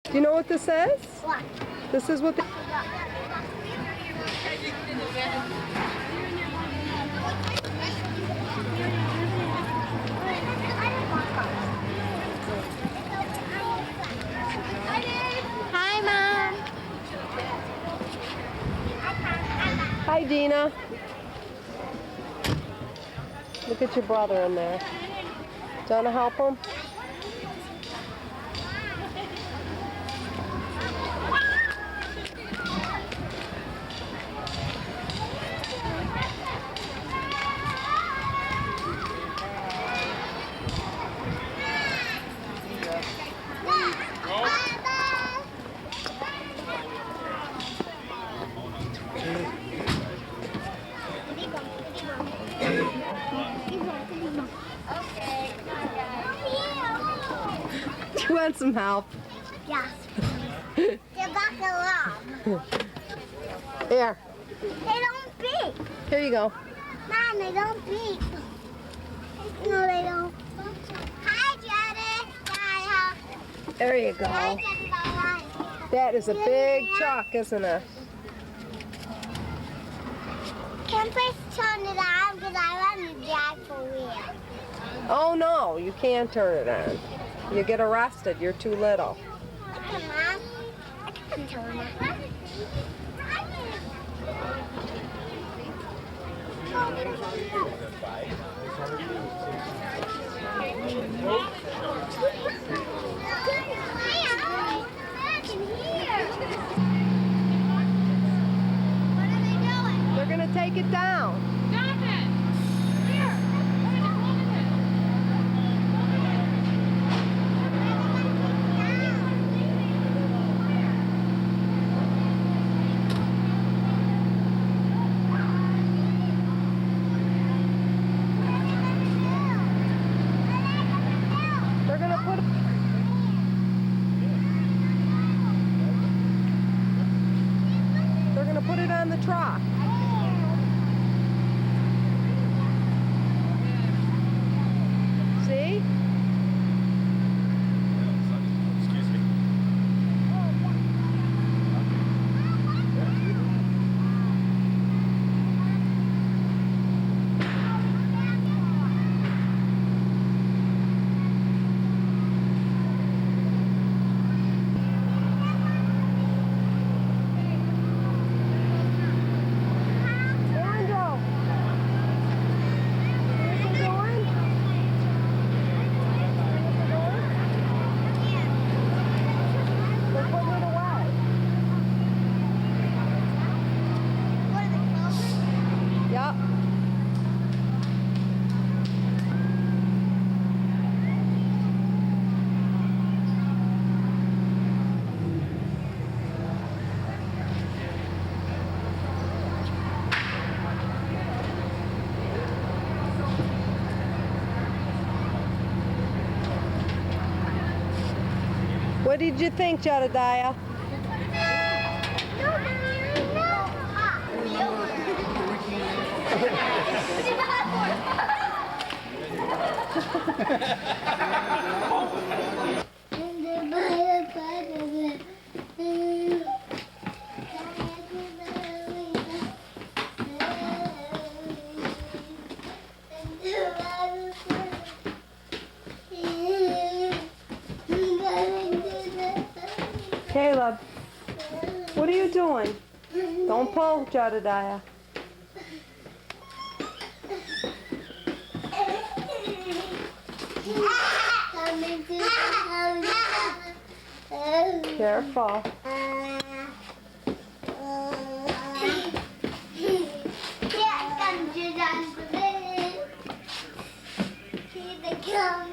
Do you know what this is? What? This is what the... Hi, Mom. Hi, Dina. Look at your brother in there. Do you want to help him? Do you want some help? Yes. They're back along. Here. They don't beep. Here you go. Mom, they don't beep. No, they don't. Hi, Janet. There you go. Hi, Janet. That is a big truck, isn't it? Can I please turn it on? Because I want to drive for real. Oh no, you can't turn it on. You get arrested. You're too little. Come on. I can turn it on. They're gonna take it down. They're gonna put it on the truck. See? Excuse me. What did you think, Jedediah? Caleb, what are you doing? Don't pull, Jedediah. Careful. Here they come.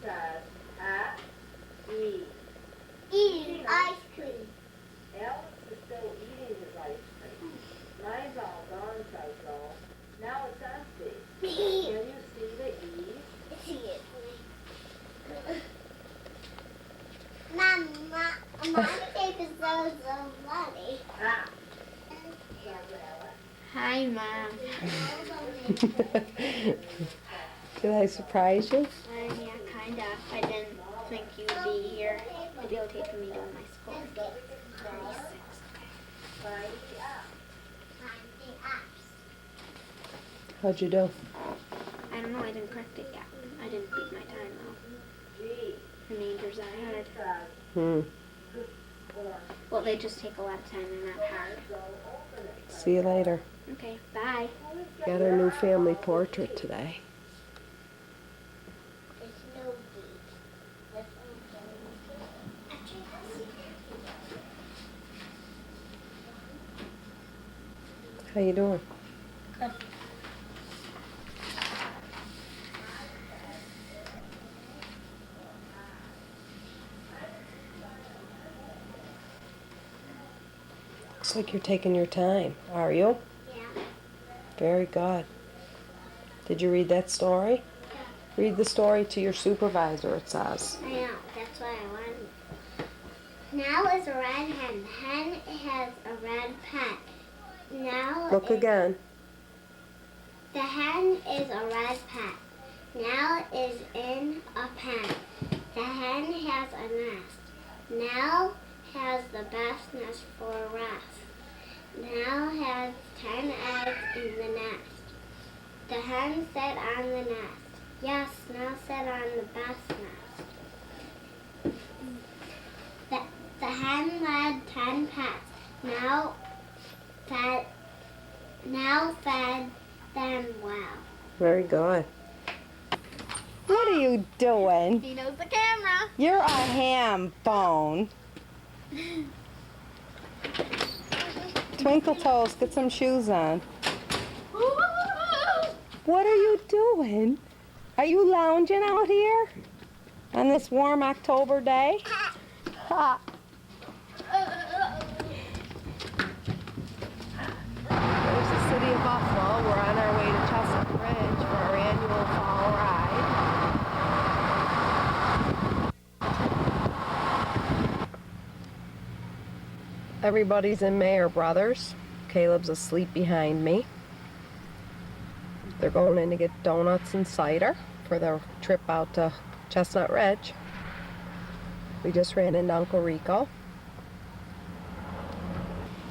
says, at me. Eating ice cream. Alex is still eating his ice cream. Mine's all gone, says Joel. Now it's empty. Can you see the E's? See it. Mom, my tape is so funny. Ah, says Alex. Hi, Mom. Did I surprise you? Yeah, kind of. I didn't think you'd be here videotaping me doing my school. 36. How'd you do? I don't know, I didn't correct it yet. I didn't beat my time though. G Remainders I had. says, Hmm. Well, they just take a lot of time, they're not hard. See you later. Okay, bye. Got our new family portrait today. How you doing? Good. Looks like you're taking your time. Are you? Yeah. Very good. Did you read that story? Yeah. Read the story to your supervisor, it says. I know, that's why I wanted. Now is a red hen. The hen has a red pet. Now Look again. The hen is a red pet. Now is in a pen. The hen has a nest. Now has the best nest for rest. Now has 10 eggs in the nest. The hen sat on the nest. Yes, now sat on the best nest. The hen led 10 pets. Now fed them well. Very good. What are you doing? He knows the camera. You're a ham bone. Twinkle Toes, get some shoes on. What are you doing? Are you lounging out here on this warm October day? Ha. There's the city of Buffalo. We're on our way to Chestnut Ridge for our annual fall ride. Everybody's in Mayer Brothers. Caleb's asleep behind me. They're going in to get donuts and cider for their trip out to Chestnut Ridge. We just ran into Uncle Rico.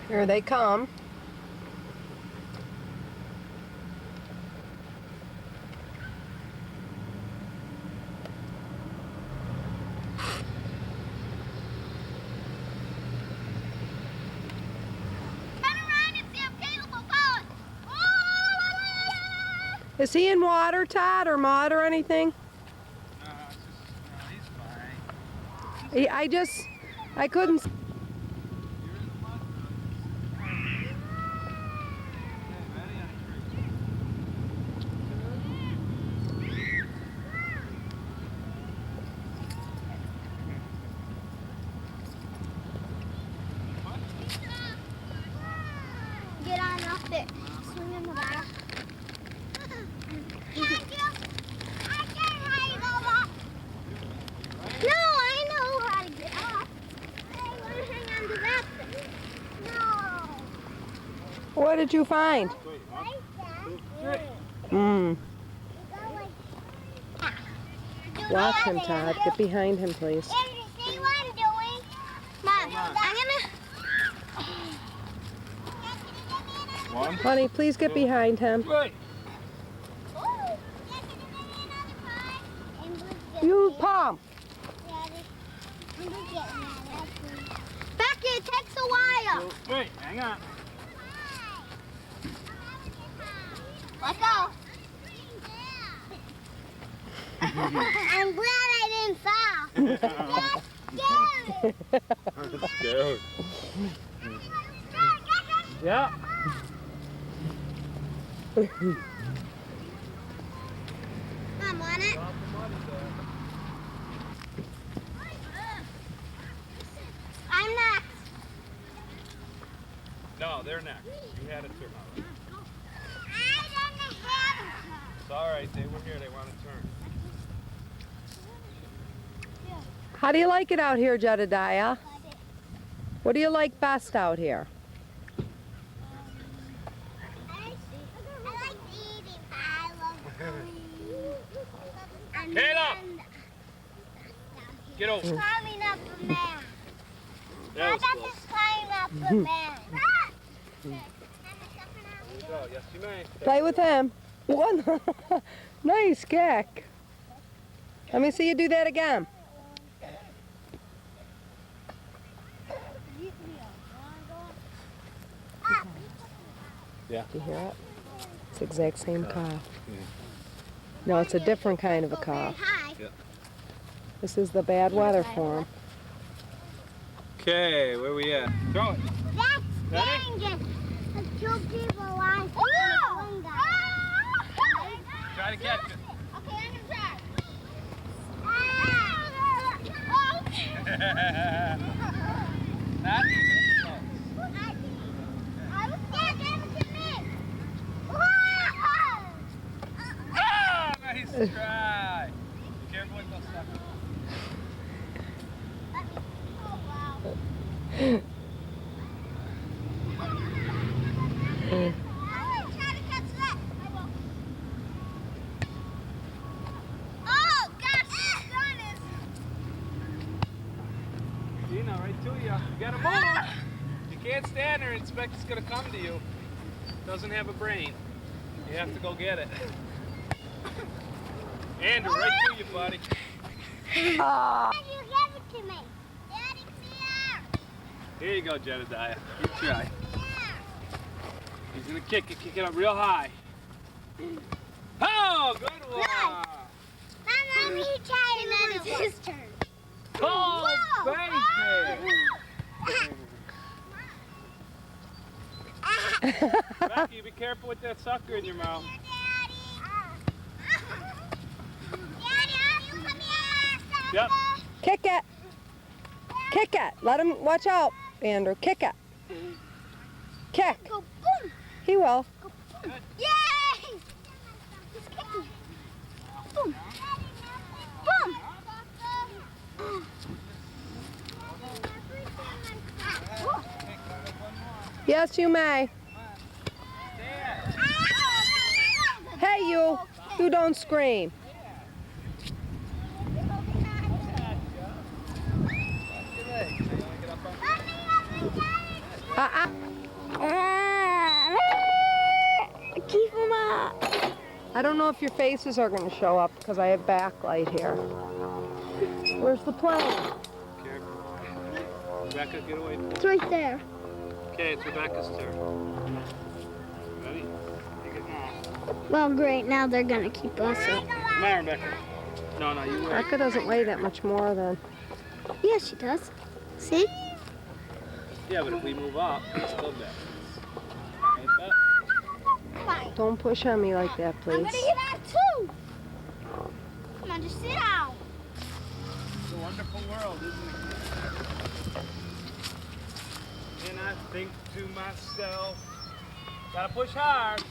Here they come. Is he in water, Todd, or mud or anything? No, he's fine. I couldn't. You're in the mud. Okay, ready? Get on up there. Swing in the back. No, I know how to get off. I want to hang on to that thing. No. What did you find? Mm. Watch him, Todd. Get behind him, please. See what I'm doing? Mom, I'm gonna. One. Honey, please get behind him. Right. You, Palm. Becky, it takes a while. Wait, hang on. Let go. I'm glad I didn't fall. I'm scared. Yeah. Mom, want it? they're next. You had a turn already. I don't have It's all right. They were here. They want to turn. How do you like it out here, Jedediah? What do you like best out here? I like eating. I love food. Kayla! Get over. Climbing up a man. That was close. Just climb up a man. There you go. Yes, you may. Play with him. One. Nice kick. Let me see you do that again. Yeah. Do you hear it? It's the exact same cough. No, it's a different kind of a cough. This is the bad weather for him. Okay, where we at? Throw it. That's Ready? dangerous. The two people lying. Try to catch it. Okay, I'm gonna try. Not even close. I was scared. Give it to me. Ah, nice try. Be careful with those suckers. Oh, wow. I'm gonna try to catch that. I will. Oh, gosh, the sun is. Gina, right to you. You gotta move. You can't stand there and expect it's gonna come to you. Doesn't have a brain. You have to go get it. Andrew, right to you, buddy. Ah. Dad, you give it to me. Daddy, here. Here you go, Jedediah. You try. Here. He's gonna kick it up real high. Oh, good one. Mama, he tried and then it's his turn. Oh, Whoa. baby. Becky, be careful with that sucker in your mouth. Yep. Kick it. Kick it. Let him watch out, Andrew. Kick it. Kick. Go boom. He will. Yay! He's kicking. Boom. Boom. Yes, you may. Hey, you. You don't scream. Keep him up. I don't know if your faces are going to show up because I have backlight here. Where's the plane? Careful. Rebecca, get away from It's right there. Okay, it's Rebecca's turn. Ready? Take it now. Well, great. Now they're gonna keep us up. Come on, Rebecca. No, you wait. Becca doesn't weigh that much more than. Yeah, she does. See? Yeah, but if we move up, it's still dead. Fine. Don't push on me like that, I'm please. gonna get out too. Come on, just sit down. It's a wonderful world, isn't it? And I think to myself, gotta push hard.